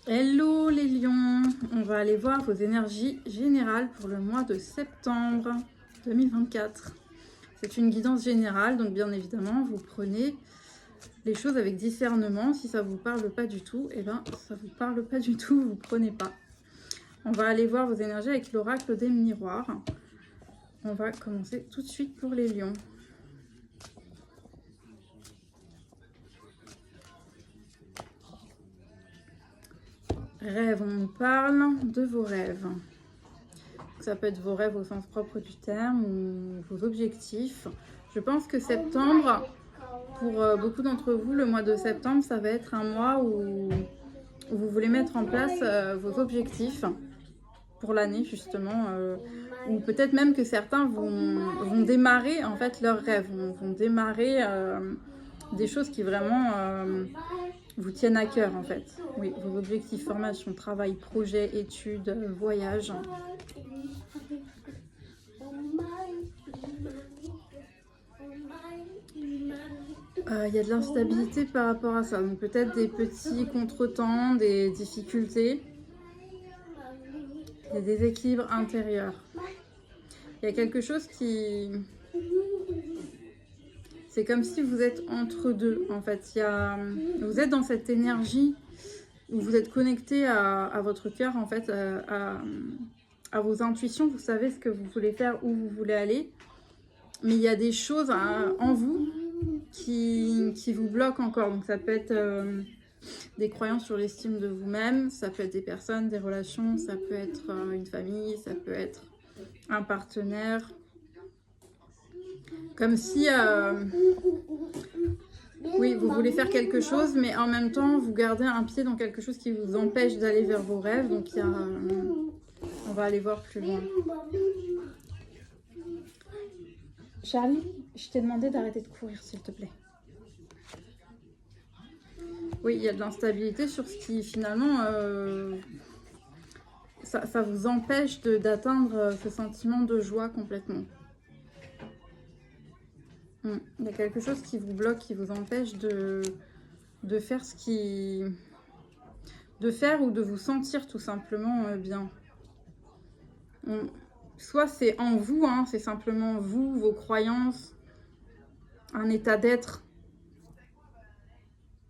Hello les lions, on va aller voir vos énergies générales pour le mois de septembre 2024. C'est une guidance générale, donc bien évidemment, vous prenez les choses avec discernement. Si ça ne vous parle pas du tout, eh ben ça ne vous parle pas du tout, vous ne prenez pas. On va aller voir vos énergies avec l'oracle des miroirs. On va commencer tout de suite pour les lions. Rêves, on nous parle de vos rêves. Ça peut être vos rêves au sens propre du terme ou vos objectifs. Je pense que septembre, pour beaucoup d'entre vous, le mois de septembre, ça va être un mois où vous voulez mettre en place vos objectifs pour l'année justement. Ou peut-être même que certains vont démarrer en fait leurs rêves, vont démarrer des choses qui vraiment vous tiennent à cœur en fait. Oui, vos objectifs, formation, travail, projet, études, voyage. Il y a de l'instabilité par rapport à ça, donc peut-être des petits contretemps, des difficultés, des déséquilibres intérieurs. Il y a quelque chose qui... C'est comme si vous êtes entre deux, en fait. Vous êtes dans cette énergie où vous êtes connecté à votre cœur, en fait, à vos intuitions. Vous savez ce que vous voulez faire, où vous voulez aller. Mais il y a des choses en vous qui vous bloquent encore. Donc ça peut être des croyances sur l'estime de vous-même, ça peut être des personnes, des relations, ça peut être une famille, ça peut être un partenaire. Comme si, oui, vous voulez faire quelque chose, mais en même temps, vous gardez un pied dans quelque chose qui vous empêche d'aller vers vos rêves. Donc, on va aller voir plus loin. Charlie, je t'ai demandé d'arrêter de courir, s'il te plaît. Oui, il y a de l'instabilité sur ce qui, finalement, ça vous empêche d'atteindre ce sentiment de joie complètement. Il y a quelque chose qui vous bloque, qui vous empêche de faire de faire ou de vous sentir tout simplement bien. Soit c'est en vous, hein, c'est simplement vous, vos croyances, un état d'être,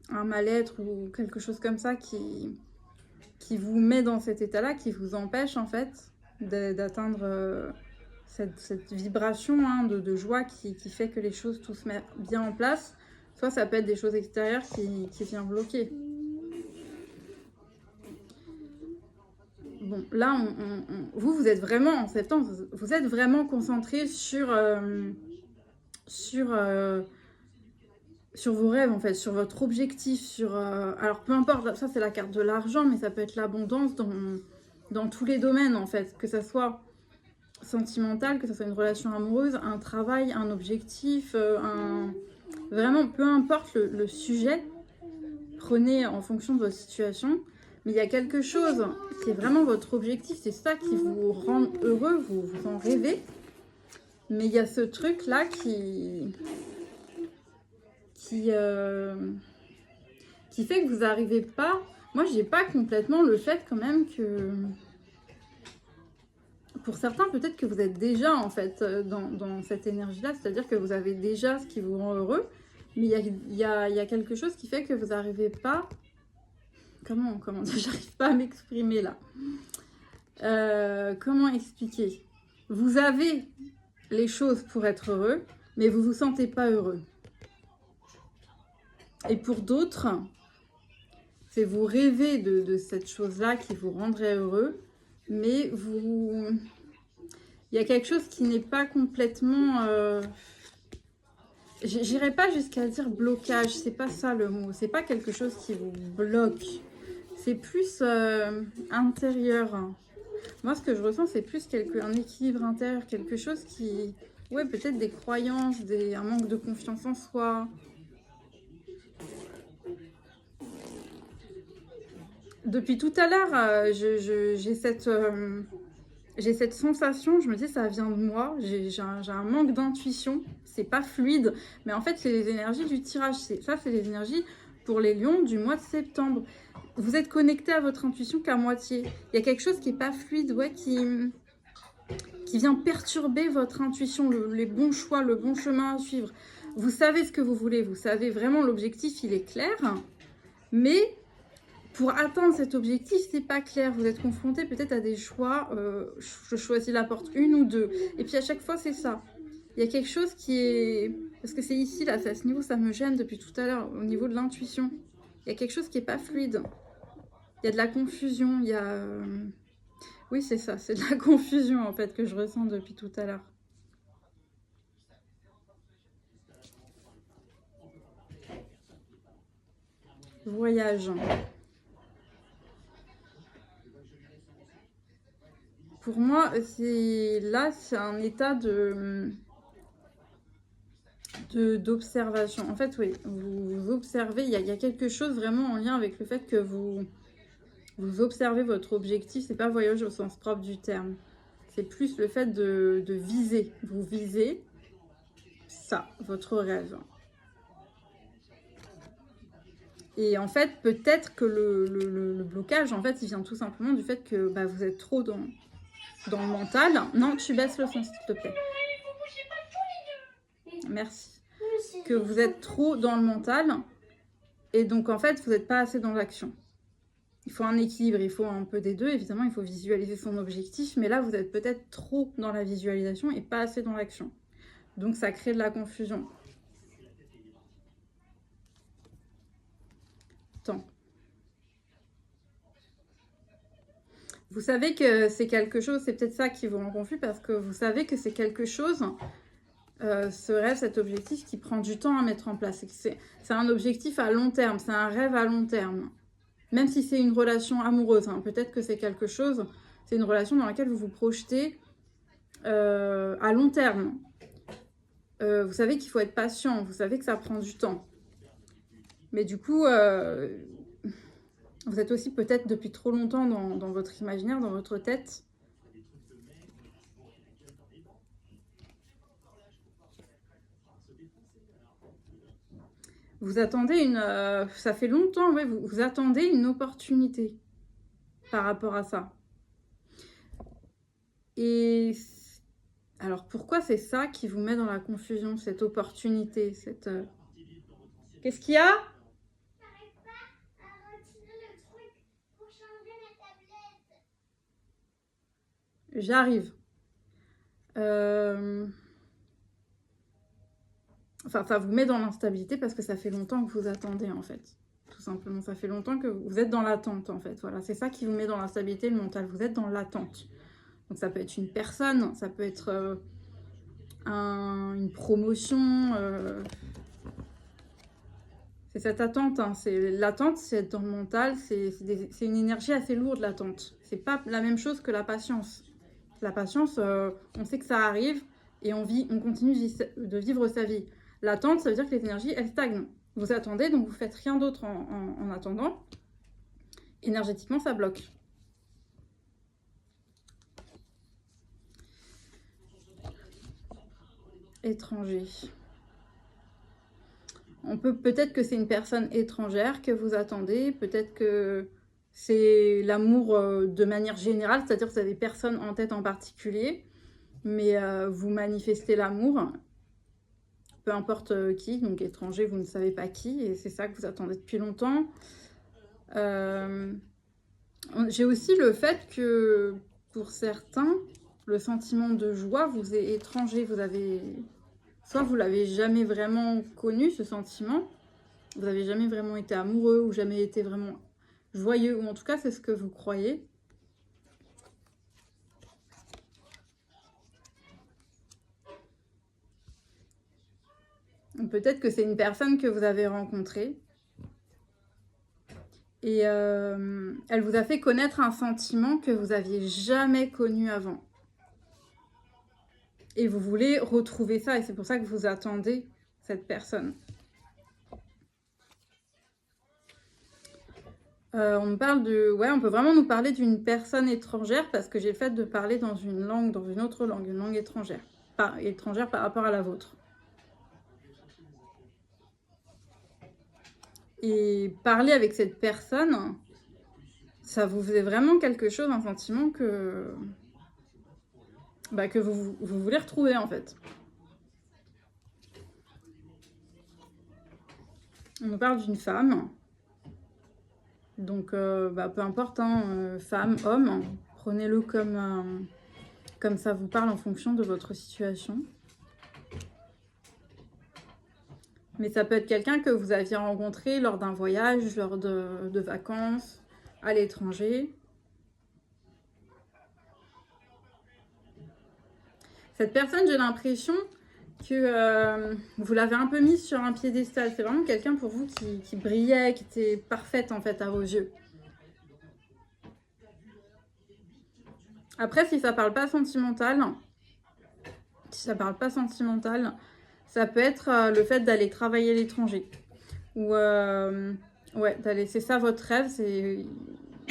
un mal-être ou quelque chose comme ça qui vous met dans cet état-là, qui vous empêche en fait d'atteindre... Cette vibration de joie qui fait que les choses tout se mettent bien en place. Soit ça peut être des choses extérieures qui viennent bloquer. Bon, là, vous êtes vraiment, en septembre, vous êtes vraiment concentré sur vos rêves, en fait, sur votre objectif, alors, peu importe, ça, c'est la carte de l'argent, mais ça peut être l'abondance dans tous les domaines, en fait, que ça soit sentimentale, que ce soit une relation amoureuse, un travail, un objectif, vraiment peu importe le sujet, prenez en fonction de votre situation, mais il y a quelque chose qui est vraiment votre objectif, c'est ça qui vous rend heureux, vous en rêvez, mais il y a ce truc là qui fait que vous n'arrivez pas. Moi j'ai pas complètement le fait quand même que pour certains, peut-être que vous êtes déjà en fait dans cette énergie-là, c'est-à-dire que vous avez déjà ce qui vous rend heureux, mais il y a quelque chose qui fait que vous n'arrivez pas... Comment dire, j'arrive pas à m'exprimer là. Comment expliquer? Vous avez les choses pour être heureux, mais vous ne vous sentez pas heureux. Et pour d'autres, c'est vous rêvez de cette chose-là qui vous rendrait heureux, mais il y a quelque chose qui n'est pas complètement... J'irai pas jusqu'à dire blocage, c'est pas ça le mot. C'est pas quelque chose qui vous bloque. C'est plus intérieur. Moi, ce que je ressens, c'est plus un équilibre intérieur, quelque chose qui... Ouais, peut-être des croyances, un manque de confiance en soi. Depuis tout à l'heure, j'ai cette sensation, je me dis ça vient de moi, j'ai un manque d'intuition, c'est pas fluide, mais en fait c'est les énergies du tirage, c'est les énergies pour les lions du mois de septembre. vous êtes connecté à votre intuition qu'à moitié. Il y a quelque chose qui n'est pas fluide, ouais, qui vient perturber votre intuition, les bons choix, le bon chemin à suivre. Vous savez ce que vous voulez, vous savez vraiment l'objectif, il est clair, mais pour atteindre cet objectif, c'est pas clair. Vous êtes confronté peut-être à des choix, je choisis la porte 1 ou 2, et puis à chaque fois c'est ça. Il y a quelque chose qui est... Parce que c'est ici, là, c'est à ce niveau, ça me gêne depuis tout à l'heure, au niveau de l'intuition. Il y a quelque chose qui n'est pas fluide. Il y a de la confusion, il y a... Oui, c'est ça, c'est de la confusion, en fait, que je ressens depuis tout à l'heure. Voyage. Pour moi, là, c'est un état d'observation. En fait, oui, vous observez, il y a quelque chose vraiment en lien avec le fait que vous observez votre objectif. C'est pas voyage au sens propre du terme. C'est plus le fait de viser. Vous visez ça, votre rêve. Et en fait, peut-être que le blocage, en fait, il vient tout simplement du fait que bah, vous êtes trop dans le mental. Non, tu baisses le son, s'il te plaît. Merci. Que vous êtes trop dans le mental. Et donc, en fait, vous n'êtes pas assez dans l'action. Il faut un équilibre, il faut un peu des deux. Évidemment, il faut visualiser son objectif. Mais là, vous êtes peut-être trop dans la visualisation et pas assez dans l'action. Donc, ça crée de la confusion. Attends. Vous savez que c'est quelque chose, c'est peut-être ça qui vous rend confus, parce que vous savez que c'est quelque chose, ce rêve, cet objectif qui prend du temps à mettre en place. C'est un objectif à long terme, c'est un rêve à long terme. Même si c'est une relation amoureuse, hein, peut-être que c'est quelque chose, c'est une relation dans laquelle vous vous projetez à long terme. Vous savez qu'il faut être patient, vous savez que ça prend du temps. Mais du coup, vous êtes aussi peut-être depuis trop longtemps dans votre imaginaire, dans votre tête. Vous attendez ça fait longtemps, ouais, vous attendez une opportunité par rapport à ça. Et alors, pourquoi c'est ça qui vous met dans la confusion, cette opportunité, Qu'est-ce qu'il y a ? J'arrive. Enfin, ça vous met dans l'instabilité parce que ça fait longtemps que vous attendez, en fait. Tout simplement, ça fait longtemps que vous êtes dans l'attente, en fait. Voilà, c'est ça qui vous met dans l'instabilité, le mental. Vous êtes dans l'attente. Donc, ça peut être une personne, ça peut être une promotion. C'est cette attente. Hein. L'attente, c'est être dans le mental. C'est une énergie assez lourde, l'attente. C'est pas la même chose que la patience. La patience, on sait que ça arrive et on continue de vivre sa vie. L'attente, ça veut dire que les énergies, elles stagnent. Vous attendez, donc vous faites rien d'autre en attendant. Énergétiquement, ça bloque. Étranger. Peut-être que c'est une personne étrangère que vous attendez. Peut-être que c'est l'amour de manière générale, c'est-à-dire que vous avez personne en tête en particulier, mais vous manifestez l'amour. Peu importe qui, donc étranger, vous ne savez pas qui, et c'est ça que vous attendez depuis longtemps. J'ai aussi le fait que, pour certains, le sentiment de joie vous est étranger. Soit vous l'avez jamais vraiment connu, ce sentiment, vous n'avez jamais vraiment été amoureux, ou jamais été vraiment joyeux, ou en tout cas, c'est ce que vous croyez. Peut-être que c'est une personne que vous avez rencontrée et elle vous a fait connaître un sentiment que vous n'aviez jamais connu avant. Et vous voulez retrouver ça et c'est pour ça que vous attendez cette personne. On peut vraiment nous parler d'une personne étrangère parce que j'ai le fait de parler dans une autre langue, une langue étrangère. Étrangère par rapport à la vôtre. Et parler avec cette personne, ça vous faisait vraiment quelque chose, un sentiment que vous voulez retrouver en fait. On nous parle d'une femme. Donc, peu importe, hein, femme, homme, prenez-le comme ça vous parle en fonction de votre situation. Mais ça peut être quelqu'un que vous aviez rencontré lors d'un voyage, lors de vacances, à l'étranger. Cette personne, j'ai l'impression que vous l'avez un peu mise sur un piédestal. C'est vraiment quelqu'un pour vous qui brillait, qui était parfaite en fait à vos yeux. Après, si ça parle pas sentimental, ça peut être le fait d'aller travailler à l'étranger. Ou ouais, c'est ça votre rêve. Il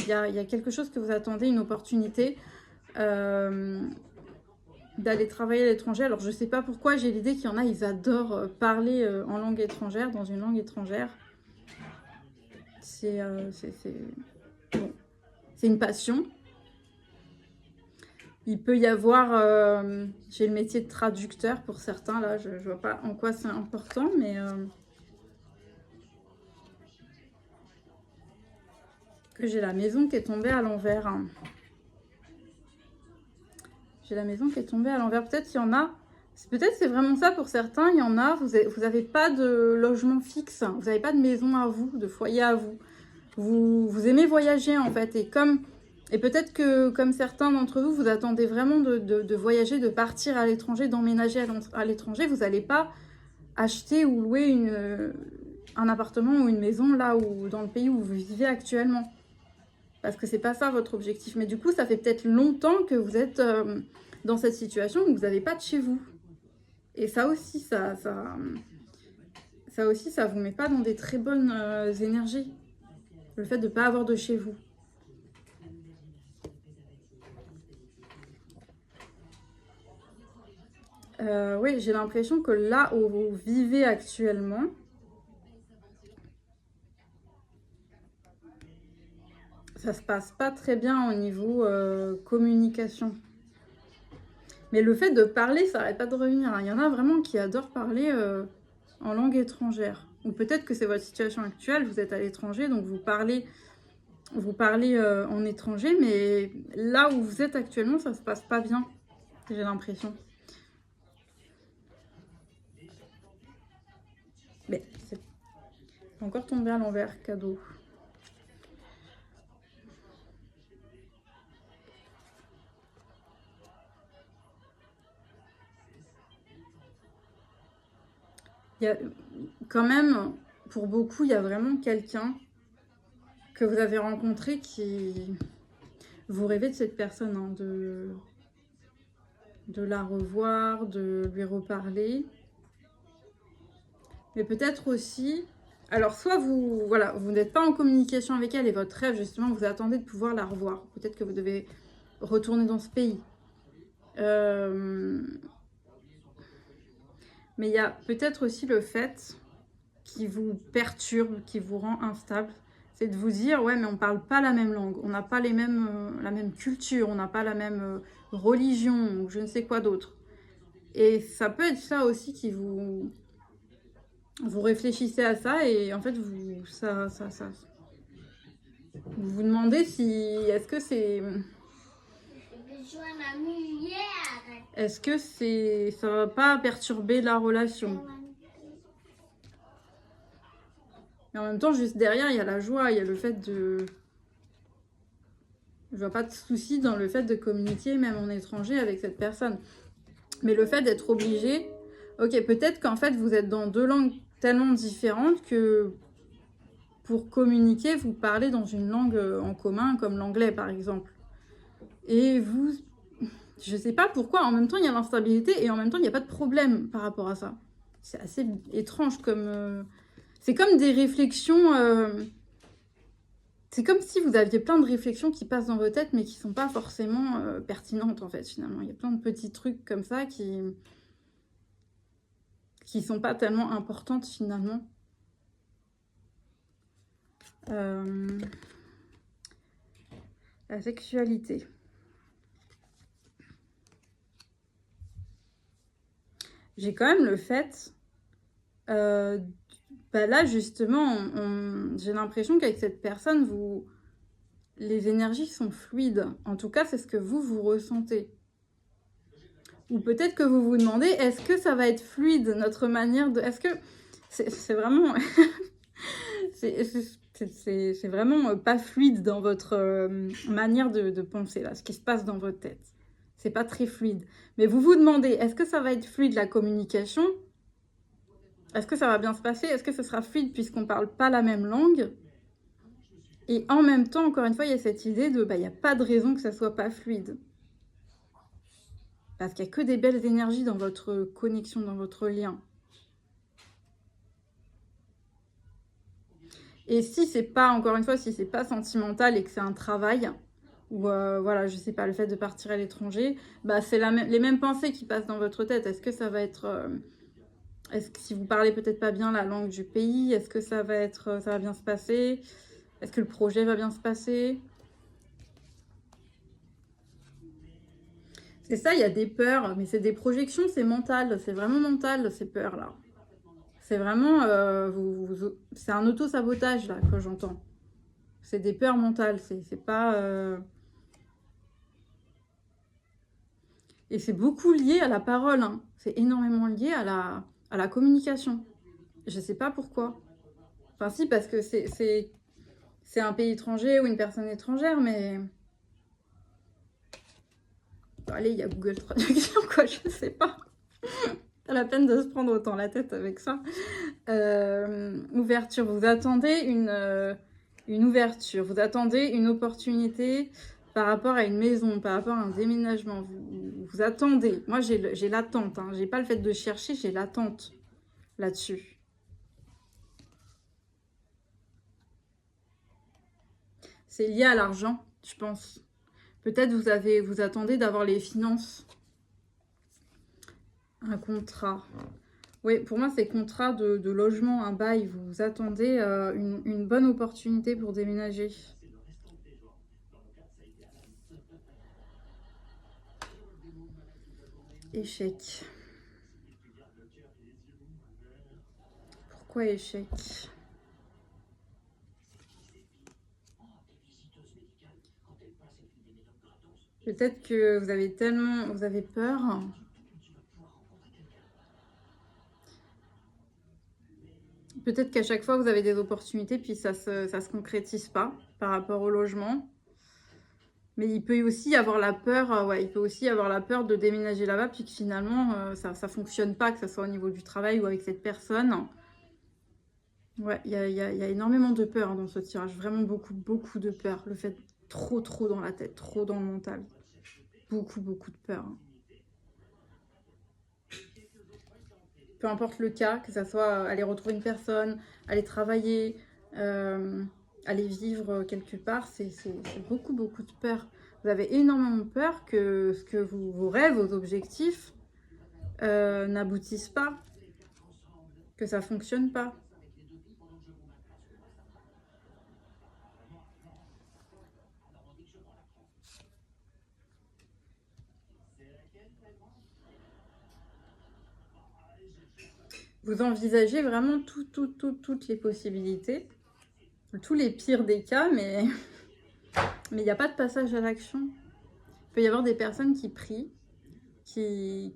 y a quelque chose que vous attendez, une opportunité d'aller travailler à l'étranger. Alors je sais pas pourquoi, j'ai l'idée qu'il y en a, ils adorent parler en langue étrangère, dans une langue étrangère. Bon, c'est une passion. Il peut y avoir, j'ai le métier de traducteur pour certains, là, je vois pas en quoi c'est important, mais que j'ai la maison qui est tombée à l'envers. J'ai la maison qui est tombée à l'envers. Peut-être qu'il y en a, peut-être c'est vraiment ça pour certains, il y en a, vous n'avez pas de logement fixe, vous n'avez pas de maison à vous, de foyer à vous. Vous aimez voyager en fait, et peut-être que, comme certains d'entre vous, vous attendez vraiment de voyager, de partir à l'étranger, d'emménager à l'étranger. Vous n'allez pas acheter ou louer un appartement ou une maison là où dans le pays où vous vivez actuellement. Parce que c'est pas ça votre objectif. Mais du coup, ça fait peut-être longtemps que vous êtes dans cette situation où vous n'avez pas de chez vous. Et ça aussi, ça vous met pas dans des très bonnes énergies. Le fait de ne pas avoir de chez vous. Oui, j'ai l'impression que là où vous vivez actuellement, ça se passe pas très bien au niveau communication. Mais le fait de parler, ça n'arrête pas de revenir. Il y en a vraiment qui adorent parler en langue étrangère. Ou peut-être que c'est votre situation actuelle, vous êtes à l'étranger, donc vous parlez en étranger, mais là où vous êtes actuellement, ça se passe pas bien, j'ai l'impression. Mais c'est encore tombé à l'envers, cadeau. Il y a, quand même, pour beaucoup, il y a vraiment quelqu'un que vous avez rencontré qui... Vous rêvez de cette personne, hein, de la revoir, de lui reparler. Mais peut-être aussi... Alors, soit vous n'êtes pas en communication avec elle et votre rêve, justement, vous attendez de pouvoir la revoir. Peut-être que vous devez retourner dans ce pays. Mais il y a peut-être aussi le fait qui vous perturbe, qui vous rend instable. C'est de vous dire, ouais, mais on ne parle pas la même langue, on n'a pas la même culture, on n'a pas la même religion, ou je ne sais quoi d'autre. Et ça peut être ça aussi qui vous réfléchissez à ça et en fait, vous vous demandez si, est-ce que ça va pas perturber la relation. Mais en même temps, juste derrière, il y a la joie, il y a le fait de... Je vois pas de souci dans le fait de communiquer, même en étranger, avec cette personne. Mais le fait d'être obligé... Ok, peut-être qu'en fait, vous êtes dans deux langues tellement différentes que pour communiquer, vous parlez dans une langue en commun, comme l'anglais, par exemple. Et vous... Je sais pas pourquoi, en même temps, il y a l'instabilité et en même temps, il n'y a pas de problème par rapport à ça. C'est assez étrange comme... C'est comme des réflexions... C'est comme si vous aviez plein de réflexions qui passent dans vos têtes, mais qui ne sont pas forcément pertinentes, en fait, finalement. Il y a plein de petits trucs comme ça qui sont pas tellement importantes, finalement. La sexualité. J'ai quand même le fait... bah là, justement, j'ai l'impression qu'avec cette personne, les énergies sont fluides. En tout cas, c'est ce que vous ressentez. Ou peut-être que vous vous demandez, est-ce que ça va être fluide, notre manière de... Est-ce que... C'est vraiment... c'est vraiment pas fluide dans votre manière de penser, là, ce qui se passe dans votre tête. C'est pas très fluide. Mais vous vous demandez, est-ce que ça va être fluide, la communication? Est-ce que ça va bien se passer? Est-ce que ce sera fluide puisqu'on parle pas la même langue? Et en même temps, encore une fois, il y a cette idée de, il n'y a pas de raison que ça soit pas fluide. Parce qu'il n'y a que des belles énergies dans votre connexion, dans votre lien. Et si c'est pas, encore une fois, si c'est pas sentimental et que c'est un travail, ou voilà, je sais pas, le fait de partir à l'étranger, c'est les mêmes pensées qui passent dans votre tête. Est-ce que ça va être... est-ce que si vous parlez peut-être pas bien la langue du pays, est-ce que ça va bien se passer? Est-ce que le projet va bien se passer? C'est ça, il y a des peurs, mais c'est des projections, c'est mental, c'est vraiment mental ces peurs-là. C'est vraiment, c'est un auto-sabotage là que j'entends. C'est des peurs mentales, c'est pas... Et c'est beaucoup lié à la parole, hein. C'est énormément lié à la communication. Je sais pas pourquoi. Enfin si, parce que c'est un pays étranger ou une personne étrangère, mais... Allez, il y a Google Traduction, quoi, je sais pas. Pas la peine de se prendre autant la tête avec ça. Ouverture, vous attendez une ouverture, vous attendez une opportunité par rapport à une maison, par rapport à un déménagement. Vous attendez. Moi, j'ai l'attente. Hein. J'ai pas le fait de chercher, j'ai l'attente là-dessus. C'est lié à l'argent, je pense. Peut-être vous attendez d'avoir les finances. Un contrat. Oui, pour moi, c'est contrat de logement, un bail. Vous attendez une bonne opportunité pour déménager. Échec. Pourquoi échec? Peut-être que vous avez peur. Peut-être qu'à chaque fois, vous avez des opportunités, puis ça se concrétise pas par rapport au logement. Mais il peut aussi y avoir la peur, il peut aussi y avoir la peur de déménager là-bas, puis que finalement, ça fonctionne pas, que ce soit au niveau du travail ou avec cette personne. Ouais, il y a énormément de peur dans ce tirage. Vraiment beaucoup, beaucoup de peur. Le fait trop dans la tête, trop dans le mental. Beaucoup, beaucoup de peur. Peu importe le cas, que ça soit aller retrouver une personne, aller travailler, aller vivre quelque part, c'est beaucoup, beaucoup de peur. Vous avez énormément de peur que vos rêves, vos objectifs n'aboutissent pas, que ça ne fonctionne pas. Vous envisagez vraiment toutes les possibilités, tous les pires des cas, mais il n'y a pas de passage à l'action. Il peut y avoir des personnes qui prient, qui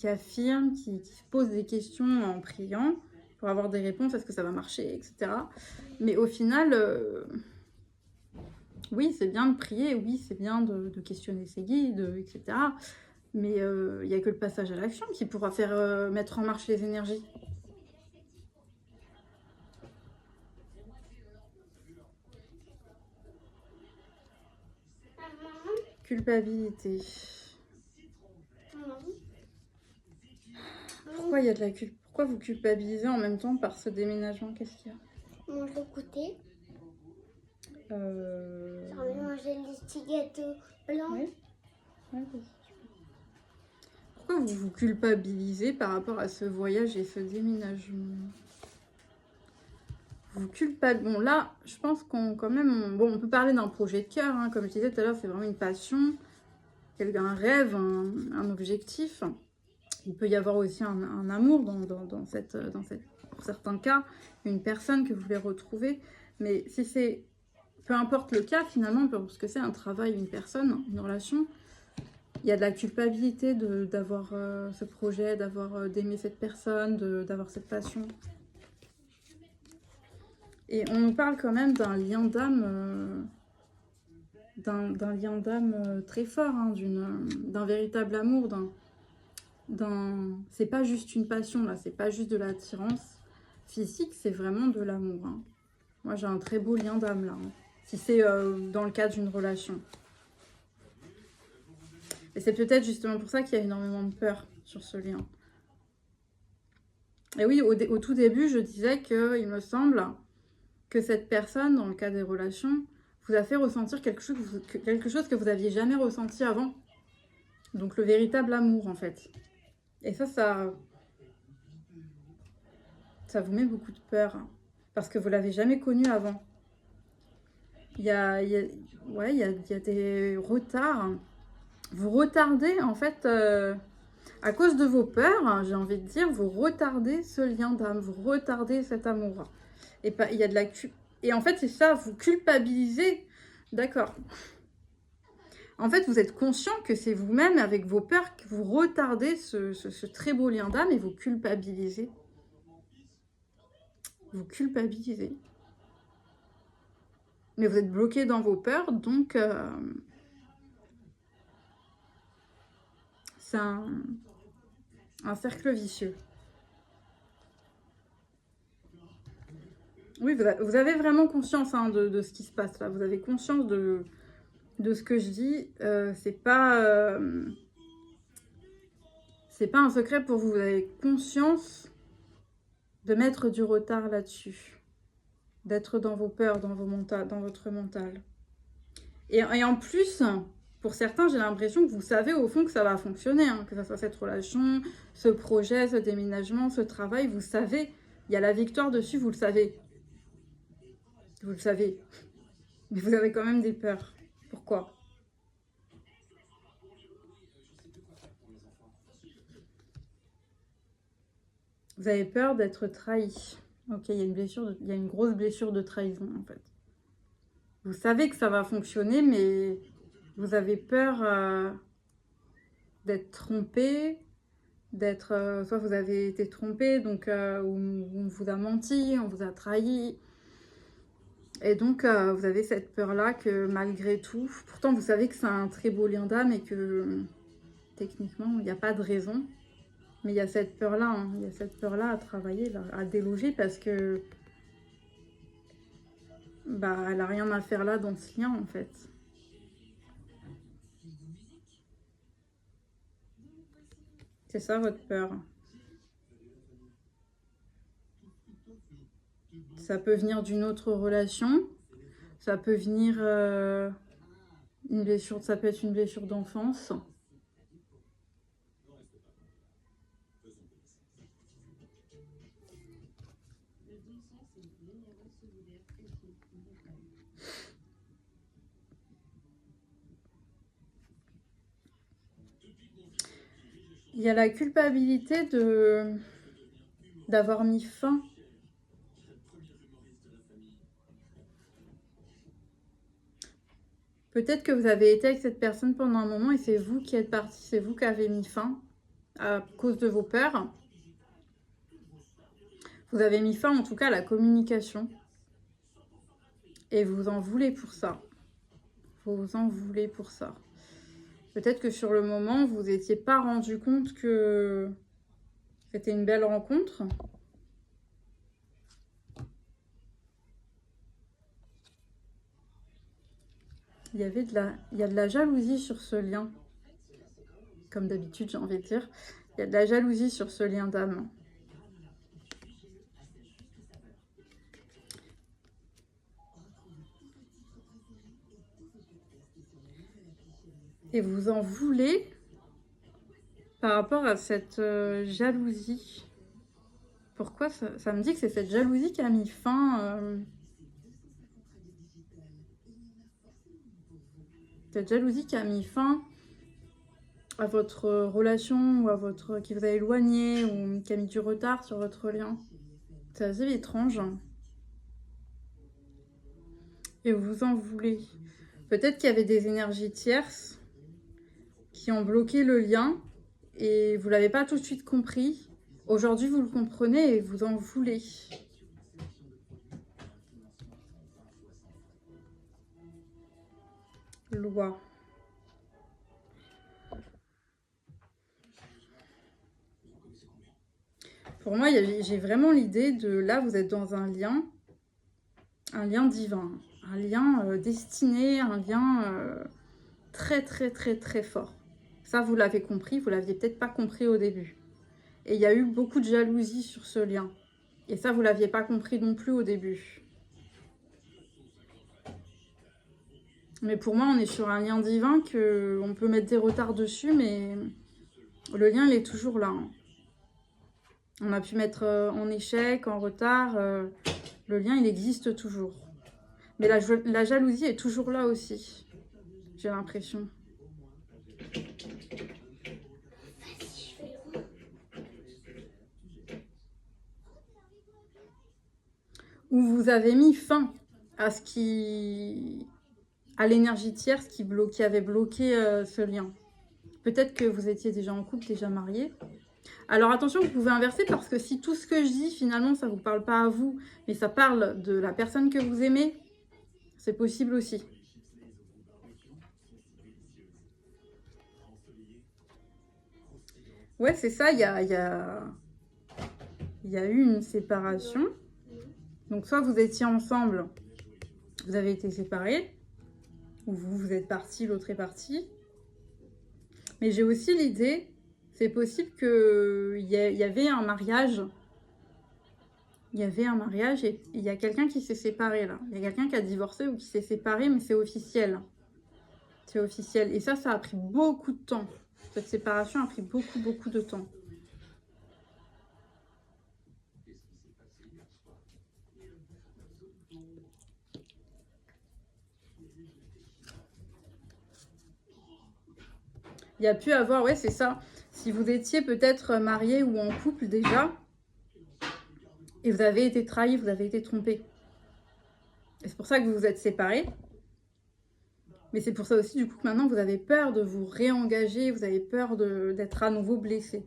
affirment, qui se posent des questions en priant pour avoir des réponses, est-ce que ça va marcher, etc. Mais au final, oui, c'est bien de prier, oui, c'est bien de questionner ses guides, etc. Mais il n'y a que le passage à l'action qui pourra faire mettre en marche les énergies. Culpabilité. Pourquoi il y a de la Pourquoi vous culpabilisez en même temps par ce déménagement? Qu'est-ce qu'il y a? Manger le goûter. J'ai envie de manger les petits gâteaux blancs. Oui. Ouais, pourquoi vous vous culpabilisez par rapport à ce voyage et ce déménagement? vous culpabilisez. Bon, là, je pense qu'on quand même... Bon, on peut parler d'un projet de cœur, hein. Comme je disais tout à l'heure, c'est vraiment une passion, un rêve, un objectif. Il peut y avoir aussi un amour dans cette, pour certains cas, une personne que vous voulez retrouver. Mais si c'est... Peu importe le cas, finalement, parce que c'est un travail, une personne, une relation, il y a de la culpabilité d'avoir ce projet, d'aimer cette personne, d'avoir cette passion. Et on nous parle quand même d'un lien d'âme, très fort, hein, d'un véritable amour, c'est pas juste une passion là, c'est pas juste de l'attirance physique, c'est vraiment de l'amour. Hein. Moi j'ai un très beau lien d'âme là, hein, si c'est dans le cadre d'une relation. Et c'est peut-être justement pour ça qu'il y a énormément de peur sur ce lien. Et oui, au tout début, je disais qu'il me semble que cette personne, dans le cas des relations, vous a fait ressentir quelque chose que vous n'aviez jamais ressenti avant. Donc le véritable amour, en fait. Et ça vous met beaucoup de peur. Hein, parce que vous ne l'avez jamais connu avant. Il y a des retards. Vous retardez, en fait... à cause de vos peurs, hein, j'ai envie de dire, vous retardez ce lien d'âme, vous retardez cet amour. Et il y a de la et en fait, c'est ça, vous culpabilisez. D'accord. En fait, vous êtes conscient que c'est vous-même, avec vos peurs, que vous retardez ce très beau lien d'âme et vous culpabilisez. Vous culpabilisez. Mais vous êtes bloqué dans vos peurs, donc c'est un cercle vicieux. Oui, vous avez vraiment conscience, hein, de ce qui se passe là. Vous avez conscience de ce que je dis. C'est pas un secret pour vous. Vous avez conscience de mettre du retard là-dessus. D'être dans vos peurs, dans votre mental. Et en plus, pour certains, j'ai l'impression que vous savez au fond que ça va fonctionner. Hein, que ce soit cette relation, ce projet, ce déménagement, ce travail. Vous savez, il y a la victoire dessus, vous le savez. Vous le savez. Mais vous avez quand même des peurs. Pourquoi ? Vous avez peur d'être trahi. Ok, il y a une grosse blessure de trahison en fait. Vous savez que ça va fonctionner, mais vous avez peur d'être trompé, soit vous avez été trompé, donc on vous a menti, on vous a trahi. Et donc, vous avez cette peur-là que malgré tout, pourtant vous savez que c'est un très beau lien d'âme et que techniquement, il n'y a pas de raison. Mais il y a cette peur-là, hein, il y a cette peur-là à travailler, à déloger parce que elle n'a rien à faire là dans ce lien en fait. C'est ça votre peur. Ça peut venir d'une autre relation, ça peut venir une blessure, ça peut être une blessure d'enfance. Il y a la culpabilité d'avoir mis fin. Peut-être que vous avez été avec cette personne pendant un moment et c'est vous qui êtes parti, c'est vous qui avez mis fin à cause de vos peurs. Vous avez mis fin en tout cas à la communication. Et vous en voulez pour ça. Vous en voulez pour ça. Peut-être que sur le moment, vous n'étiez pas rendu compte que c'était une belle rencontre. Il y a de la jalousie sur ce lien. Comme d'habitude, j'ai envie de dire. Il y a de la jalousie sur ce lien d'âme. Et vous en voulez par rapport à cette jalousie pourquoi ça me dit que c'est cette jalousie qui a mis fin... Cette jalousie qui a mis fin à votre relation ou à votre... qui vous a éloigné ou qui a mis du retard sur votre lien. C'est assez étrange. Et vous en voulez. Peut-être qu'il y avait des énergies tierces qui ont bloqué le lien et vous ne l'avez pas tout de suite compris. Aujourd'hui, vous le comprenez et vous en voulez. Loi. Pour moi, j'ai vraiment l'idée de... Là, vous êtes dans un lien divin, un lien destiné, un lien très, très, très, très fort. Ça, vous l'avez compris, vous l'aviez peut-être pas compris au début. Et il y a eu beaucoup de jalousie sur ce lien. Et ça, vous l'aviez pas compris non plus au début. Mais pour moi, on est sur un lien divin on peut mettre des retards dessus, mais le lien, il est toujours là. Hein. On a pu mettre en échec, en retard. Le lien, il existe toujours. Mais la jalousie est toujours là aussi. J'ai l'impression. Où vous avez mis fin à à l'énergie tierce qui avait bloqué ce lien. Peut-être que vous étiez déjà en couple, déjà marié. Alors attention, vous pouvez inverser parce que si tout ce que je dis, finalement, ça ne vous parle pas à vous, mais ça parle de la personne que vous aimez, c'est possible aussi. Ouais, c'est ça, il y a eu une séparation. Donc soit vous étiez ensemble, vous avez été séparés, ou vous êtes partis, l'autre est parti. Mais j'ai aussi l'idée, c'est possible qu'il y avait un mariage. Il y avait un mariage et il y a quelqu'un qui s'est séparé là. Il y a quelqu'un qui a divorcé ou qui s'est séparé, mais c'est officiel. C'est officiel. Et ça a pris beaucoup de temps. Cette séparation a pris beaucoup, beaucoup de temps. Il y a pu avoir, ouais, c'est ça. Si vous étiez peut-être marié ou en couple déjà, et vous avez été trahi, vous avez été trompé. Et c'est pour ça que vous vous êtes séparés. Mais c'est pour ça aussi, du coup, que maintenant, vous avez peur de vous réengager, vous avez peur d'être à nouveau blessé.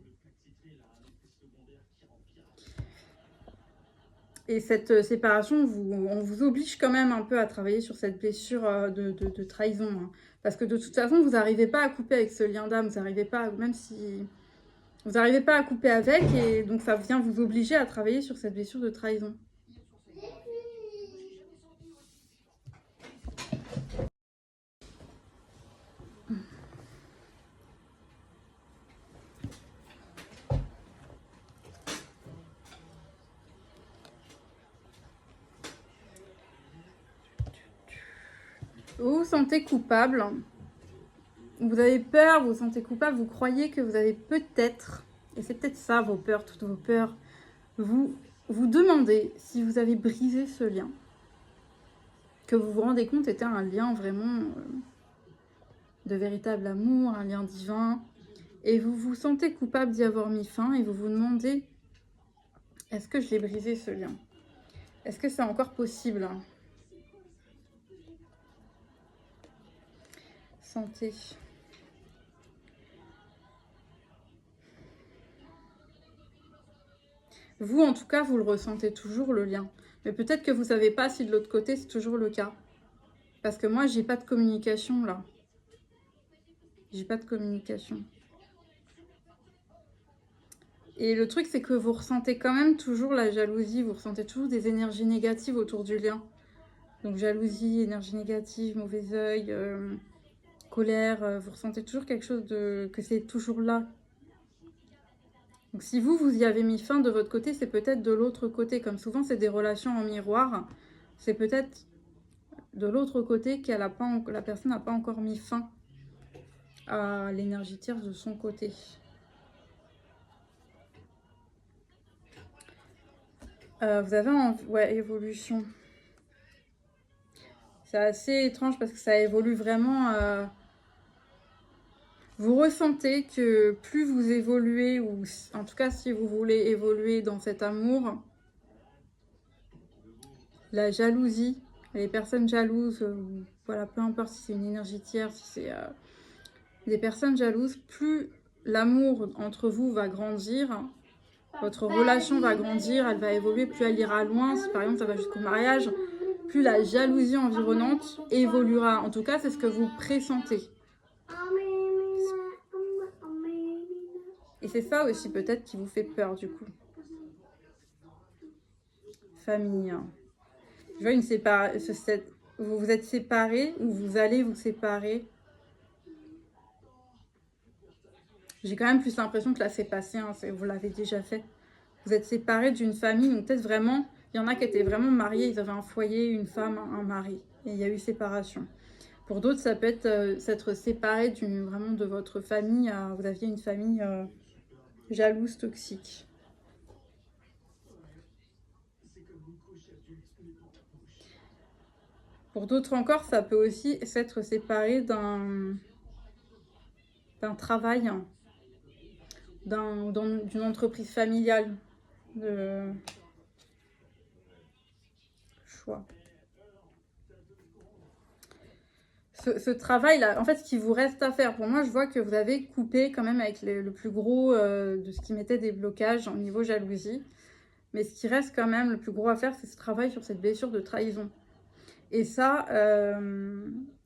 Et cette séparation, on vous oblige quand même un peu à travailler sur cette blessure de trahison. Hein. Parce que de toute façon, vous n'arrivez pas à couper avec ce lien d'âme. Vous n'arrivez pas, même si... Vous n'arrivez pas à couper avec. Et donc, ça vient vous obliger à travailler sur cette blessure de trahison. Vous vous sentez coupable. Vous avez peur, vous vous sentez coupable, vous croyez que vous avez peut-être, et c'est peut-être ça vos peurs, toutes vos peurs, vous demandez si vous avez brisé ce lien. Que vous vous rendez compte était un lien vraiment de véritable amour, un lien divin. Et vous vous sentez coupable d'y avoir mis fin et vous vous demandez, est-ce que je l'ai brisé ce lien? Est-ce que c'est encore possible? Santé. Vous, en tout cas, vous le ressentez toujours, le lien. Mais peut-être que vous ne savez pas si de l'autre côté, c'est toujours le cas. Parce que moi, j'ai pas de communication, là. J'ai pas de communication. Et le truc, c'est que vous ressentez quand même toujours la jalousie. Vous ressentez toujours des énergies négatives autour du lien. Donc, jalousie, énergie négative, mauvais œil, colère. Vous ressentez toujours quelque chose que c'est toujours là. Donc si vous y avez mis fin de votre côté, c'est peut-être de l'autre côté. Comme souvent, c'est des relations en miroir. C'est peut-être de l'autre côté que la personne n'a pas encore mis fin à l'énergie tierce de son côté. Vous avez ouais, évolution. C'est assez étrange parce que ça évolue vraiment. Vous ressentez que plus vous évoluez, ou en tout cas si vous voulez évoluer dans cet amour, la jalousie, les personnes jalouses, voilà, peu importe si c'est une énergie tierce, si c'est des personnes jalouses, plus l'amour entre vous va grandir, votre relation va grandir, elle va évoluer, plus elle ira loin, si par exemple ça va jusqu'au mariage, plus la jalousie environnante évoluera. En tout cas, c'est ce que vous pressentez. Et c'est ça aussi peut-être qui vous fait peur du coup. Famille. Je vois une séparation. Vous vous êtes séparés ou vous allez vous séparer. J'ai quand même plus l'impression que là c'est passé, hein, vous l'avez déjà fait. Vous êtes séparés d'une famille, donc peut-être vraiment, il y en a qui étaient vraiment mariés, ils avaient un foyer, une femme, un mari, et il y a eu séparation. Pour d'autres, ça peut être s'être séparé vraiment de votre famille, vous aviez une famille jalouse, toxique. Pour d'autres encore, ça peut aussi s'être séparé d'un travail, d'une entreprise familiale, de choix. Ce travail-là, en fait, ce qui vous reste à faire, pour moi, je vois que vous avez coupé quand même avec le plus gros de ce qui mettait des blocages au niveau jalousie. Mais ce qui reste quand même le plus gros à faire, c'est ce travail sur cette blessure de trahison. Et ça,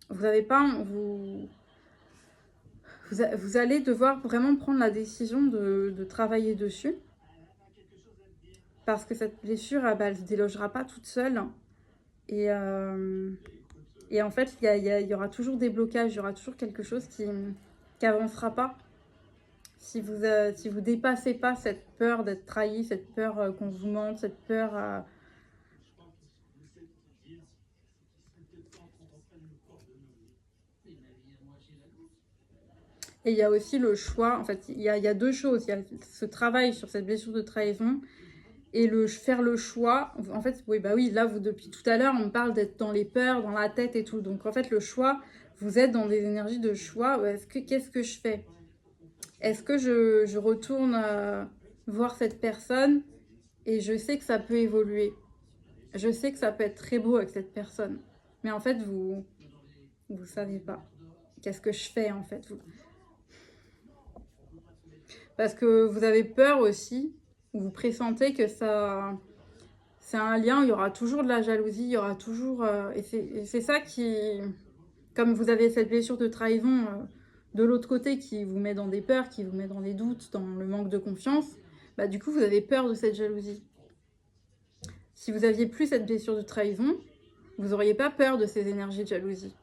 vous n'avez pas... Vous allez devoir vraiment prendre la décision de travailler dessus. Parce que cette blessure, elle ne se délogera pas toute seule. Et en fait, il y aura toujours des blocages, il y aura toujours quelque chose qui n'avancera pas. Si vous dépassez pas cette peur d'être trahi, cette peur qu'on vous mente, cette peur... Et il y a aussi le choix, en fait, il y a deux choses. Il y a ce travail sur cette blessure de trahison et faire le choix. En fait, oui, bah oui, là, depuis tout à l'heure, on parle d'être dans les peurs, dans la tête et tout. Donc, en fait, le choix, vous êtes dans des énergies de choix. Qu'est-ce que je fais? Est-ce que je retourne voir cette personne et je sais que ça peut évoluer? Je sais que ça peut être très beau avec cette personne. Mais en fait, vous savez pas. Qu'est-ce que je fais, en fait? Parce que vous avez peur aussi, vous pressentez que ça... C'est un lien, il y aura toujours de la jalousie, il y aura toujours... et c'est ça qui... Comme vous avez cette blessure de trahison de l'autre côté qui vous met dans des peurs, qui vous met dans des doutes, dans le manque de confiance, bah du coup vous avez peur de cette jalousie. Si vous aviez plus cette blessure de trahison, vous n'auriez pas peur de ces énergies de jalousie.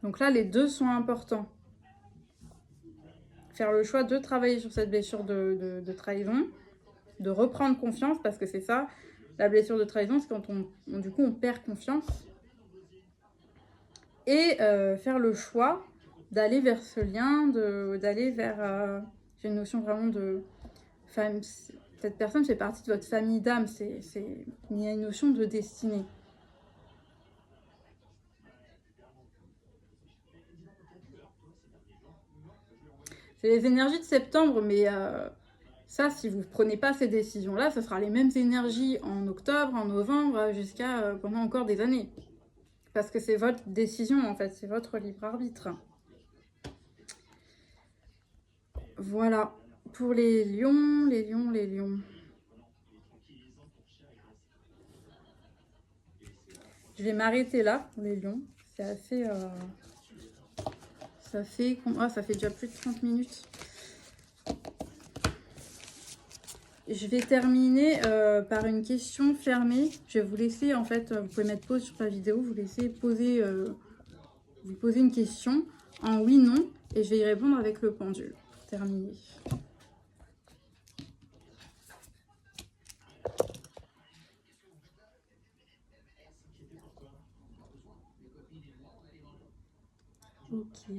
Donc là, les deux sont importants. Faire le choix de travailler sur cette blessure de trahison, de reprendre confiance, parce que c'est ça, la blessure de trahison, c'est quand du coup on perd confiance. Et faire le choix d'aller vers ce lien, d'aller vers... j'ai une notion vraiment de... Cette personne fait partie de votre famille d'âme, il y a une notion de destinée. C'est les énergies de septembre, mais ça, si vous ne prenez pas ces décisions-là, ce sera les mêmes énergies en octobre, en novembre, jusqu'à pendant encore des années. Parce que c'est votre décision, en fait, c'est votre libre arbitre. Voilà, pour les lions, les lions, les lions. Je vais m'arrêter là pour les lions. C'est assez... ça fait déjà plus de 30 minutes. Je vais terminer par une question fermée. Je vais vous laisser, en fait, vous pouvez mettre pause sur la vidéo, vous laisser vous poser une question en oui, non, et je vais y répondre avec le pendule pour terminer. Ok.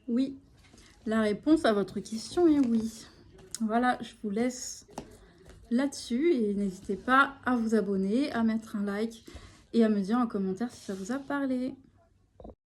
Oui, la réponse à votre question est oui. Voilà, je vous laisse là-dessus et n'hésitez pas à vous abonner, à mettre un like et à me dire en commentaire si ça vous a parlé.